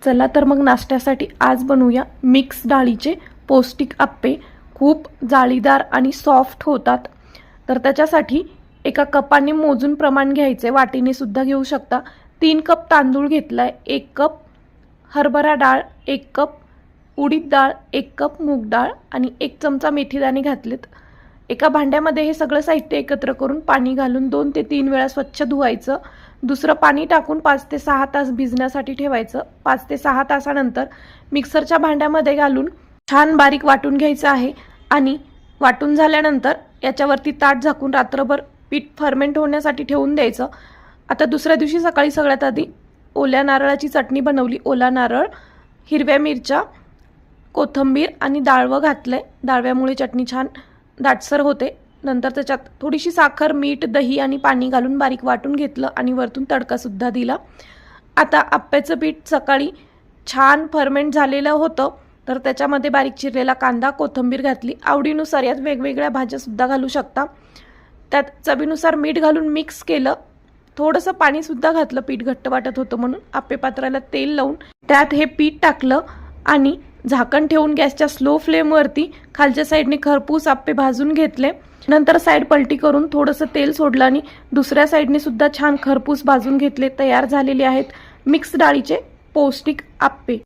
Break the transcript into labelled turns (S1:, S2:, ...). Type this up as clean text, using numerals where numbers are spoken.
S1: चला तर मग नाश्त्यासाठी आज बनवूया मिक्स डाळीचे पौष्टिक आप्पे। खूप जाळीदार आणि सॉफ्ट होतात। तर त्याच्यासाठी एका कपाने मोजून प्रमाण घ्यायचे, वाटीने सुद्धा घेऊ शकता। 3 कप तांदूळ घेतलाय, 1 कप हरभरा डाळ, 1 कप उडीद डाळ, 1 कप मूग डाळ आणि 1 चमचा मेथीदाणे घातलेत। एका भांड्यामध्ये हे सगळं साहित्य एकत्र करून पाणी घालून 2 ते 3 वेळा स्वच्छ धुवायचं। दुसरं पाणी टाकून 5 ते 6 तास भिजण्यासाठी ठेवायचं। 5 ते 6 तासानंतर मिक्सरच्या भांड्यामध्ये घालून छान बारीक वाटून घ्यायचं आहे आणि वाटून झाल्यानंतर याच्यावरती ताट झाकून रात्रभर पीठ फर्मेंट होण्यासाठी ठेवून द्यायचं। आता दुसऱ्या दिवशी सकाळी सगळ्यात आधी ओल्या नारळाची चटणी बनवली। ओला नारळ, हिरव्या मिरच्या, कोथिंबीर आणि डाळवं घातले। डाळव्यामुळे चटणी छान दाटसर होते। नंतर त्याच्यात थोडीशी साखर, मीठ, दही आणि पाणी घालून बारीक वाटून घेतलं आणि वरतून तडका सुद्धा दिला। आता आप्याचं पीठ सकाळी छान फर्मेंट झालेलं होतं, तर त्याच्यामध्ये बारीक चिरलेला कांदा, कोथिंबीर घातली। आवडीनुसार यात वेगवेगळ्या भाज्या सुद्धा घालू शकता। त्यात चवीनुसार मीठ घालून मिक्स केलं। थोडंसं पाणी सुद्धा घातलं, पीठ घट्ट वाटत होतं म्हणून। आप्पे पात्राला तेल लावून त्यात हे पीठ टाकलं आणि झाकण ठेवून गॅसच्या स्लो फ्लेमवरती खालच्या साईडने खरपूस आप्पे भाजून घेतले। नंतर साईड पलटी करून थोडंसं तेल सोडलं आणि दुसऱ्या साईडने सुद्धा छान खरपूस भाजून घेतले। तयार झालेले आहेत मिक्स डाळीचे पौष्टिक आप्पे।